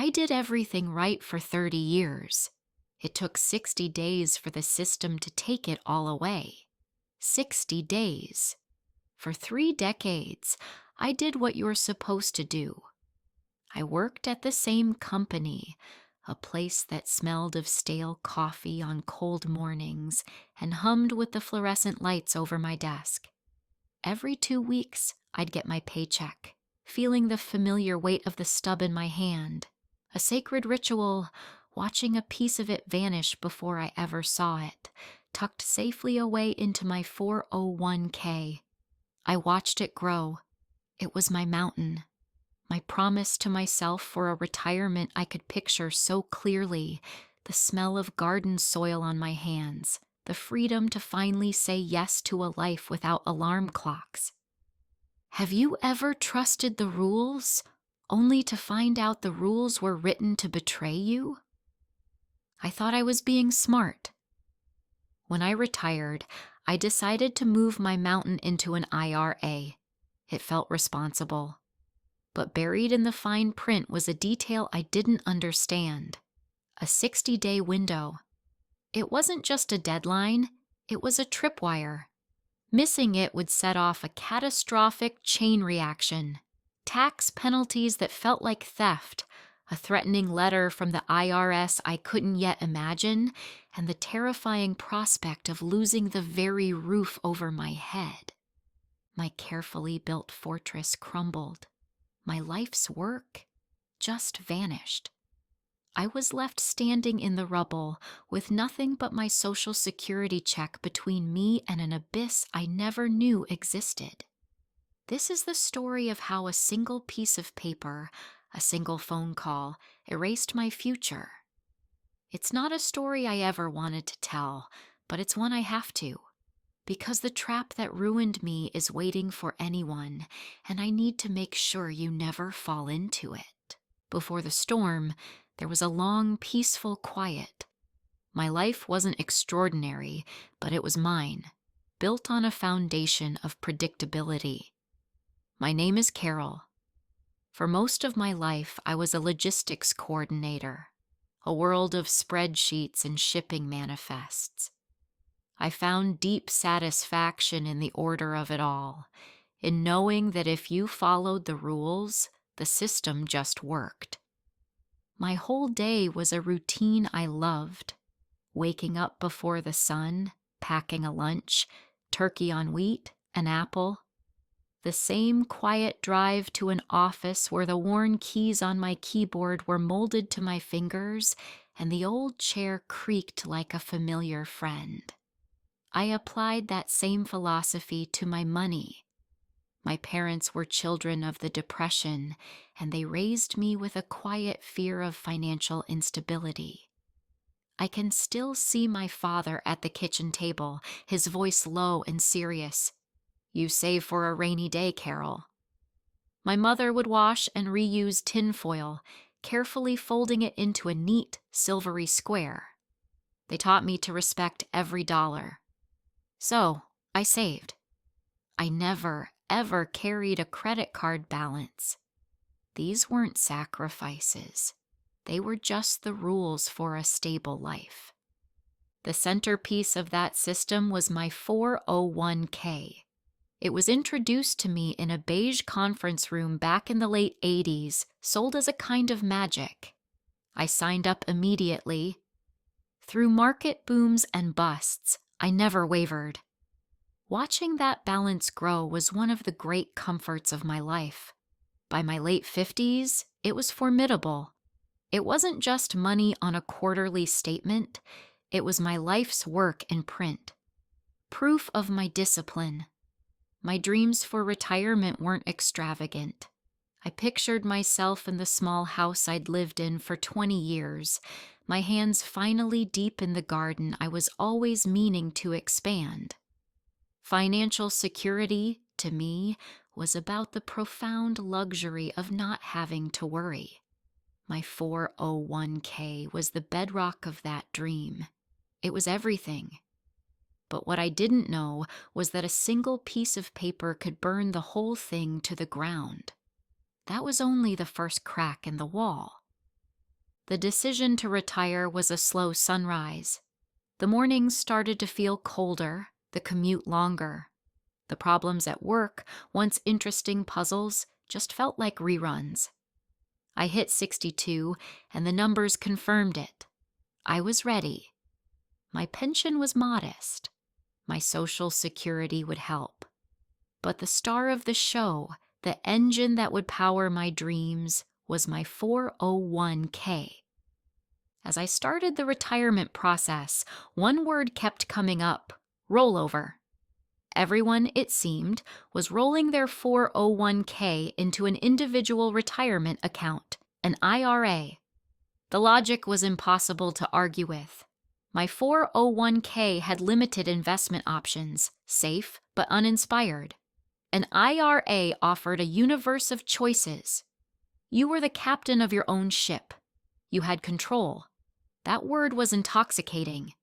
I did everything right for 30 years. It took 60 days for the system to take it all away. 60 days. For 3 decades, I did what you're supposed to do. I worked at the same company, a place that smelled of stale coffee on cold mornings and hummed with the fluorescent lights over my desk. Every 2 weeks, I'd get my paycheck, feeling the familiar weight of the stub in my hand, a sacred ritual, watching a piece of it vanish before I ever saw it, tucked safely away into my 401k. I watched it grow. It was my mountain, my promise to myself for a retirement I could picture so clearly, the smell of garden soil on my hands, the freedom to finally say yes to a life without alarm clocks. Have you ever trusted the rules, only to find out the rules were written to betray you? I thought I was being smart. When I retired, I decided to move my mountain into an IRA. It felt responsible. But buried in the fine print was a detail I didn't understand. A 60-day window. It wasn't just a deadline, it was a tripwire. Missing it would set off a catastrophic chain reaction. Tax penalties that felt like theft, a threatening letter from the IRS I couldn't yet imagine, and the terrifying prospect of losing the very roof over my head. My carefully built fortress crumbled. My life's work just vanished. I was left standing in the rubble with nothing but my Social Security check between me and an abyss I never knew existed. This is the story of how a single piece of paper, a single phone call, erased my future. It's not a story I ever wanted to tell, but it's one I have to. Because the trap that ruined me is waiting for anyone, and I need to make sure you never fall into it. Before the storm, there was a long, peaceful quiet. My life wasn't extraordinary, but it was mine, built on a foundation of predictability. My name is Carol. For most of my life, I was a logistics coordinator, a world of spreadsheets and shipping manifests. I found deep satisfaction in the order of it all, in knowing that if you followed the rules, the system just worked. My whole day was a routine I loved. Waking up before the sun, packing a lunch, turkey on wheat, an apple. The same quiet drive to an office where the worn keys on my keyboard were molded to my fingers and the old chair creaked like a familiar friend. I applied that same philosophy to my money. My parents were children of the Depression, and they raised me with a quiet fear of financial instability. I can still see my father at the kitchen table, his voice low and serious. "You save for a rainy day, Carol." My mother would wash and reuse tinfoil, carefully folding it into a neat, silvery square. They taught me to respect every dollar. So, I saved. I never, ever carried a credit card balance. These weren't sacrifices. They were just the rules for a stable life. The centerpiece of that system was my 401k. It was introduced to me in a beige conference room back in the late 80s, sold as a kind of magic. I signed up immediately. Through market booms and busts, I never wavered. Watching that balance grow was one of the great comforts of my life. By my late 50s, it was formidable. It wasn't just money on a quarterly statement, it was my life's work in print. Proof of my discipline. My dreams for retirement weren't extravagant. I pictured myself in the small house I'd lived in for 20 years, my hands finally deep in the garden I was always meaning to expand. Financial security, to me, was about the profound luxury of not having to worry. My 401k was the bedrock of that dream. It was everything. But what I didn't know was that a single piece of paper could burn the whole thing to the ground. That was only the first crack in the wall. The decision to retire was a slow sunrise. The mornings started to feel colder, the commute longer. The problems at work, once interesting puzzles, just felt like reruns. I hit 62, and the numbers confirmed it. I was ready. My pension was modest. My Social Security would help. But the star of the show, the engine that would power my dreams, was my 401k. As I started the retirement process, one word kept coming up: rollover. Everyone, it seemed, was rolling their 401k into an individual retirement account, an IRA. The logic was impossible to argue with. My 401k had limited investment options, safe but uninspired. An IRA offered a universe of choices. You were the captain of your own ship. You had control. That word was intoxicating.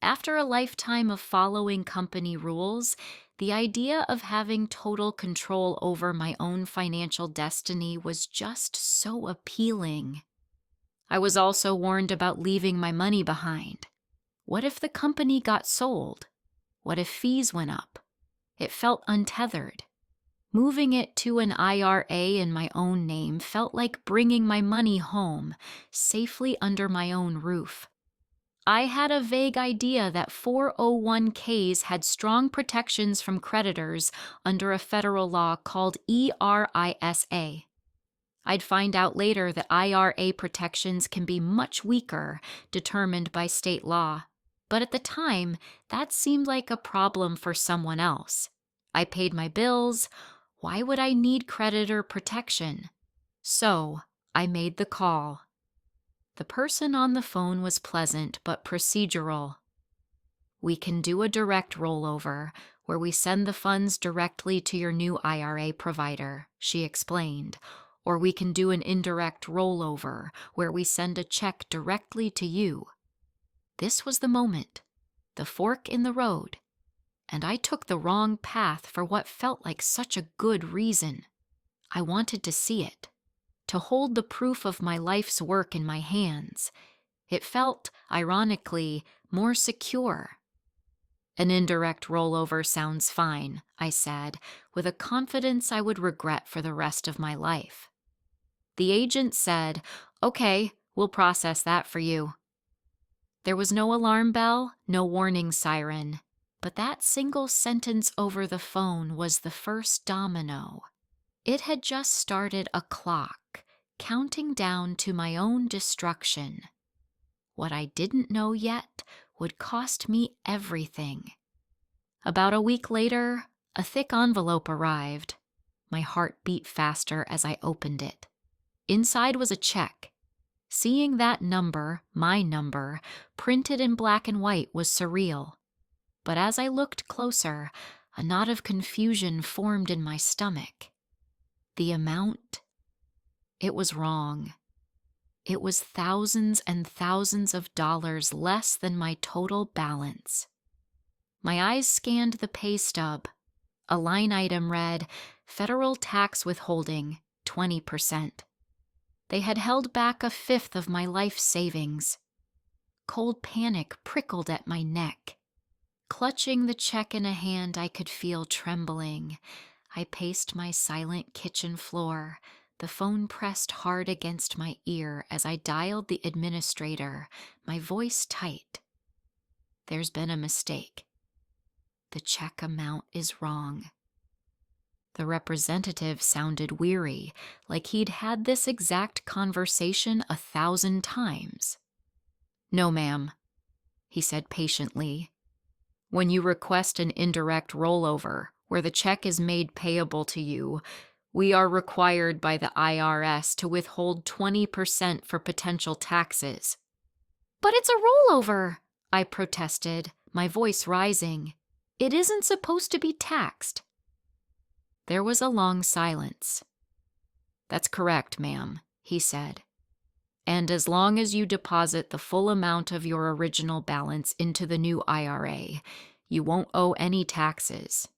After a lifetime of following company rules, the idea of having total control over my own financial destiny was just so appealing. I was also warned about leaving my money behind. What if the company got sold? What if fees went up? It felt untethered. Moving it to an IRA in my own name felt like bringing my money home, safely under my own roof. I had a vague idea that 401ks had strong protections from creditors under a federal law called ERISA. I'd find out later that IRA protections can be much weaker, determined by state law. But at the time, that seemed like a problem for someone else. I paid my bills. Why would I need creditor protection? So, I made the call. The person on the phone was pleasant but procedural. We can do a direct rollover, where we send the funds directly to your new IRA provider, she explained. Or we can do an indirect rollover, where we send a check directly to you. This was the moment, the fork in the road. And I took the wrong path for what felt like such a good reason. I wanted to see it, to hold the proof of my life's work in my hands. It felt, ironically, more secure. An indirect rollover sounds fine, I said, with a confidence I would regret for the rest of my life. The agent said, "Okay, we'll process that for you." There was no alarm bell, no warning siren. But that single sentence over the phone was the first domino. It had just started a clock, counting down to my own destruction. What I didn't know yet would cost me everything. About a week later, a thick envelope arrived. My heart beat faster as I opened it. Inside was a check. Seeing that number, my number, printed in black and white was surreal. But as I looked closer, a knot of confusion formed in my stomach. The amount? It was wrong. It was thousands and thousands of dollars less than my total balance. My eyes scanned the pay stub. A line item read, "Federal tax withholding, 20%. They had held back a fifth of my life savings. Cold panic prickled at my neck. Clutching the check in a hand I could feel trembling, I paced my silent kitchen floor, the phone pressed hard against my ear as I dialed the administrator, my voice tight. "There's been a mistake. The check amount is wrong." The representative sounded weary, like he'd had this exact conversation 1,000 times. "No, ma'am," he said patiently. "When you request an indirect rollover, where the check is made payable to you, we are required by the IRS to withhold 20% for potential taxes." "But it's a rollover," I protested, my voice rising. "It isn't supposed to be taxed." There was a long silence. "That's correct, ma'am," he said. "And as long as you deposit the full amount of your original balance into the new IRA, you won't owe any taxes.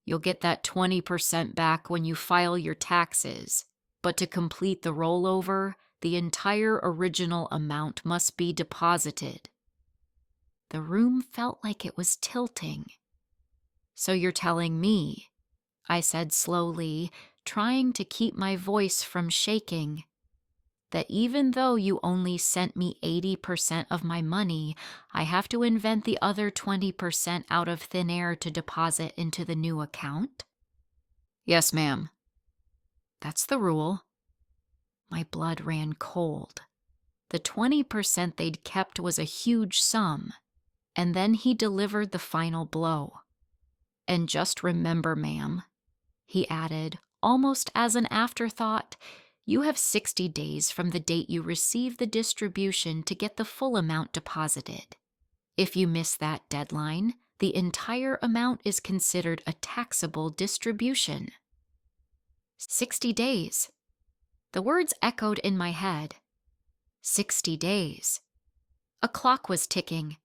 You'll get that 20% back when you file your taxes, but to complete the rollover, the entire original amount must be deposited. The room felt like it was tilting. So you're telling me, I said slowly, trying to keep my voice from shaking, that even though you only sent me 80% of my money, I have to invent the other 20% out of thin air to deposit into the new account? Yes, ma'am. That's the rule. My blood ran cold. The 20% they'd kept was a huge sum. And then he delivered the final blow. And just remember, ma'am, he added, almost as an afterthought, you have 60 days from the date you receive the distribution to get the full amount deposited. If you miss that deadline, the entire amount is considered a taxable distribution. 60 days. The words echoed in my head. 60 days. A clock was ticking.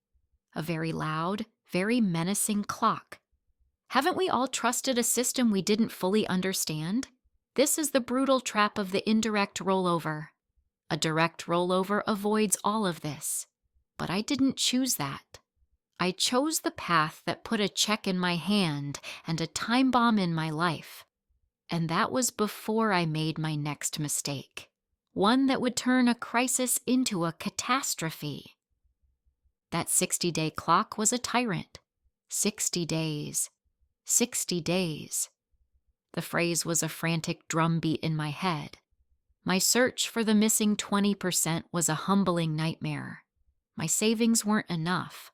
A very loud, very menacing clock. Haven't we all trusted a system we didn't fully understand? This is the brutal trap of the indirect rollover. A direct rollover avoids all of this. But I didn't choose that. I chose the path that put a check in my hand and a time bomb in my life. And that was before I made my next mistake. One that would turn a crisis into a catastrophe. That 60-day clock was a tyrant. 60 days. 60 days. The phrase was a frantic drumbeat in my head. My search for the missing 20% was a humbling nightmare. My savings weren't enough.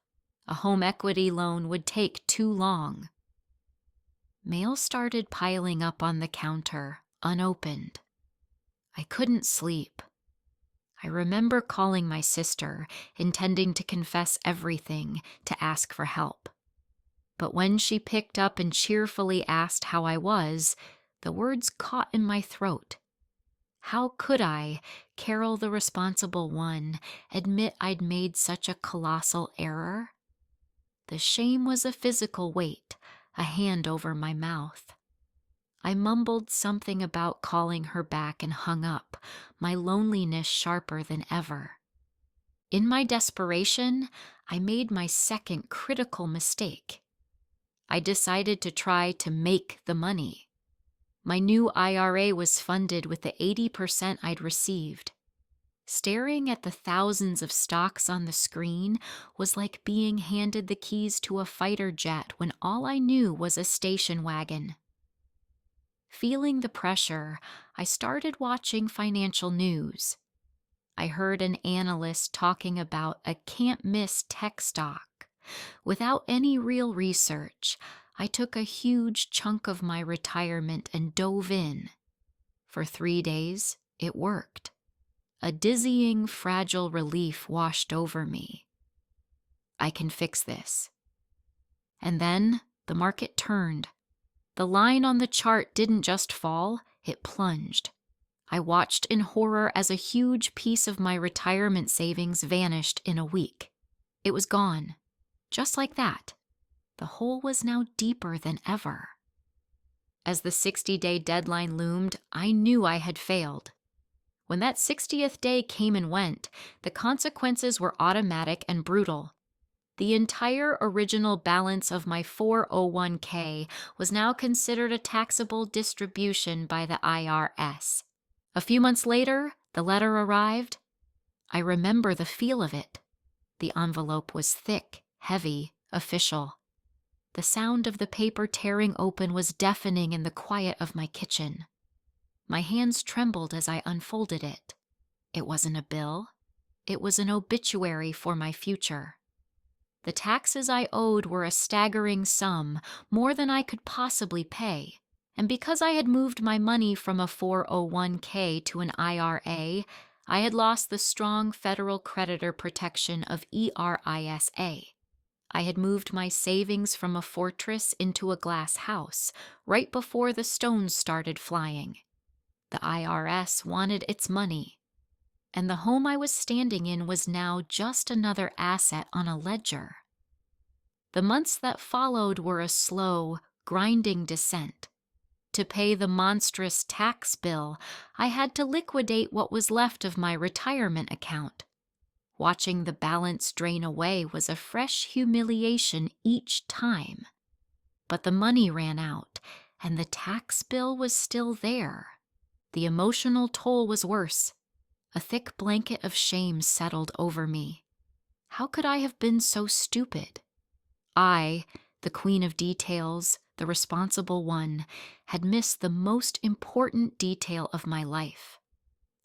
A home equity loan would take too long. Mail started piling up on the counter, unopened. I couldn't sleep. I remember calling my sister, intending to confess everything, to ask for help. But when she picked up and cheerfully asked how I was, the words caught in my throat. How could I, Carol the responsible one, admit I'd made such a colossal error? The shame was a physical weight, a hand over my mouth. I mumbled something about calling her back and hung up, my loneliness sharper than ever. In my desperation, I made my second critical mistake. I decided to try to make the money. My new IRA was funded with the 80% I'd received. Staring at the thousands of stocks on the screen was like being handed the keys to a fighter jet when all I knew was a station wagon. Feeling the pressure, I started watching financial news. I heard an analyst talking about a can't-miss tech stock. Without any real research, I took a huge chunk of my retirement and dove in. For 3 days, it worked. A dizzying, fragile relief washed over me. I can fix this. And then the market turned. The line on the chart didn't just fall, it plunged. I watched in horror as a huge piece of my retirement savings vanished in a week. It was gone. Just like that. The hole was now deeper than ever. As the 60-day deadline loomed, I knew I had failed. When that 60th day came and went, the consequences were automatic and brutal. The entire original balance of my 401k was now considered a taxable distribution by the IRS. A few months later, the letter arrived. I remember the feel of it. The envelope was thick, heavy, official. The sound of the paper tearing open was deafening in the quiet of my kitchen. My hands trembled as I unfolded it. It wasn't a bill. It was an obituary for my future. The taxes I owed were a staggering sum, more than I could possibly pay. And because I had moved my money from a 401k to an IRA, I had lost the strong federal creditor protection of ERISA. I had moved my savings from a fortress into a glass house, right before the stones started flying. The IRS wanted its money. And the home I was standing in was now just another asset on a ledger. The months that followed were a slow, grinding descent. To pay the monstrous tax bill, I had to liquidate what was left of my retirement account. Watching the balance drain away was a fresh humiliation each time. But the money ran out, and the tax bill was still there. The emotional toll was worse. A thick blanket of shame settled over me. How could I have been so stupid? I, the queen of details, the responsible one, had missed the most important detail of my life.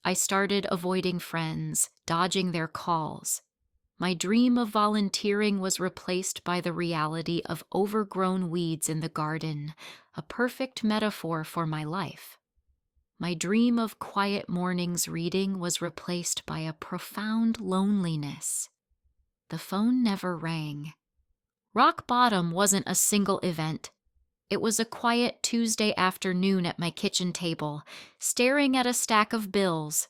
I started avoiding friends, dodging their calls. My dream of volunteering was replaced by the reality of overgrown weeds in the garden, a perfect metaphor for my life. My dream of quiet mornings reading was replaced by a profound loneliness. The phone never rang. Rock bottom wasn't a single event. It was a quiet Tuesday afternoon at my kitchen table, staring at a stack of bills.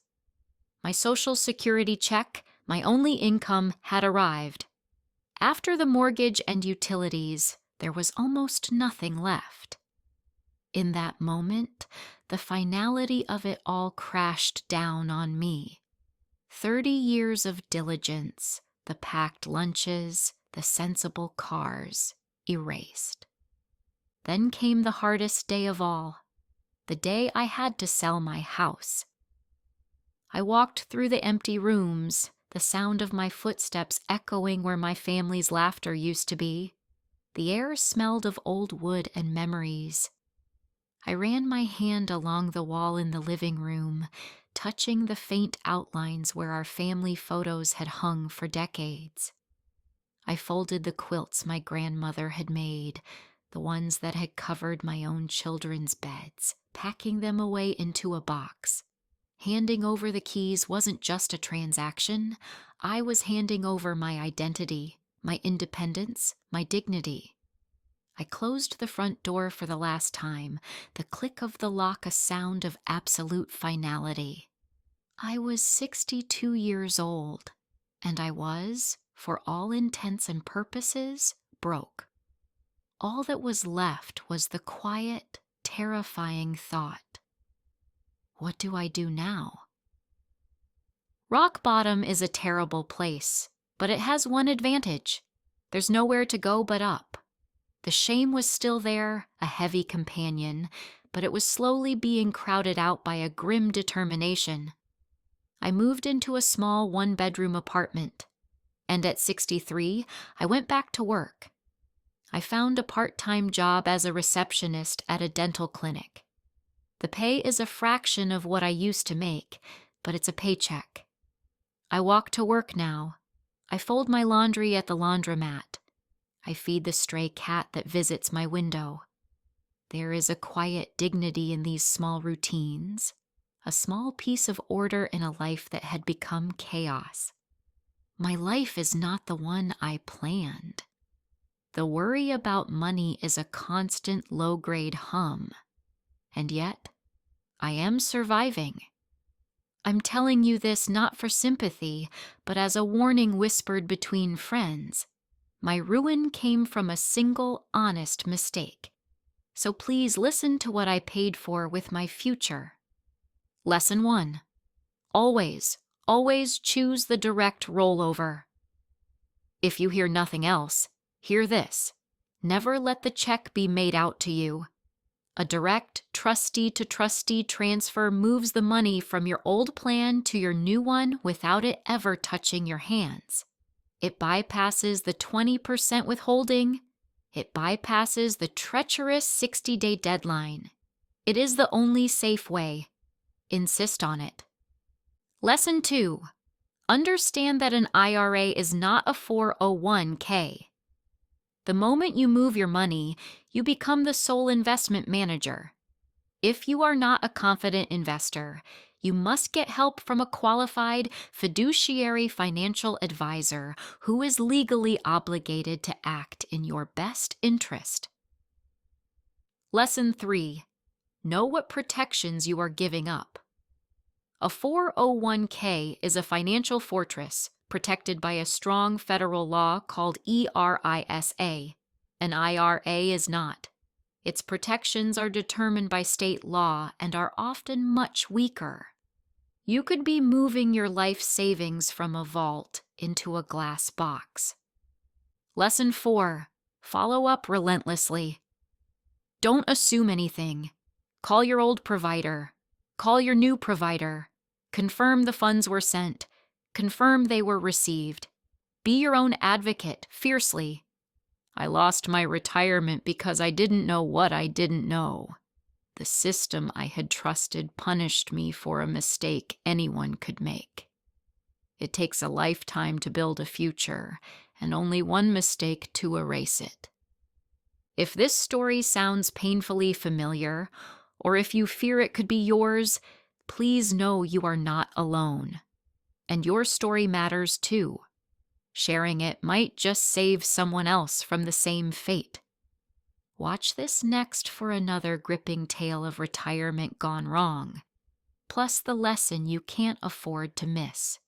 My Social Security check, my only income, had arrived. After the mortgage and utilities, there was almost nothing left. In that moment, the finality of it all crashed down on me. 30 years of diligence, the packed lunches, the sensible cars, erased. Then came the hardest day of all, the day I had to sell my house. I walked through the empty rooms, the sound of my footsteps echoing where my family's laughter used to be. The air smelled of old wood and memories. I ran my hand along the wall in the living room, touching the faint outlines where our family photos had hung for decades. I folded the quilts my grandmother had made, the ones that had covered my own children's beds, packing them away into a box. Handing over the keys wasn't just a transaction. I was handing over my identity, my independence, my dignity. I closed the front door for the last time, the click of the lock a sound of absolute finality. I was 62 years old, and I was, for all intents and purposes, broke. All that was left was the quiet, terrifying thought: what do I do now? Rock bottom is a terrible place, but it has one advantage. There's nowhere to go but up. The shame was still there, a heavy companion, but it was slowly being crowded out by a grim determination. I moved into a small one-bedroom apartment, and at 63, I went back to work. I found a part-time job as a receptionist at a dental clinic. The pay is a fraction of what I used to make, but it's a paycheck. I walk to work now. I fold my laundry at the laundromat. I feed the stray cat that visits my window. There is a quiet dignity in these small routines, a small piece of order in a life that had become chaos. My life is not the one I planned. The worry about money is a constant low-grade hum. And yet, I am surviving. I'm telling you this not for sympathy, but as a warning whispered between friends. My ruin came from a single honest mistake. So please listen to what I paid for with my future. Lesson 1. Always, always choose the direct rollover. If you hear nothing else, hear this. Never let the check be made out to you. A direct trustee-to-trustee transfer moves the money from your old plan to your new one without it ever touching your hands. It bypasses the 20% withholding. It bypasses the treacherous 60-day deadline. It is the only safe way. Insist on it. Lesson 2. Understand that an IRA is not a 401k. The moment you move your money, you become the sole investment manager. If you are not a confident investor, you must get help from a qualified fiduciary financial advisor who is legally obligated to act in your best interest. Lesson 3. Know what protections you are giving up. A 401k is a financial fortress protected by a strong federal law called ERISA. An IRA is not. Its protections are determined by state law and are often much weaker. You could be moving your life savings from a vault into a glass box. Lesson 4. Follow up relentlessly. Don't assume anything. Call your old provider. Call your new provider. Confirm the funds were sent. Confirm they were received. Be your own advocate, fiercely. I lost my retirement because I didn't know what I didn't know. The system I had trusted punished me for a mistake anyone could make. It takes a lifetime to build a future, and only one mistake to erase it. If this story sounds painfully familiar, or if you fear it could be yours, please know you are not alone. And your story matters too. Sharing it might just save someone else from the same fate. Watch this next for another gripping tale of retirement gone wrong, plus the lesson you can't afford to miss.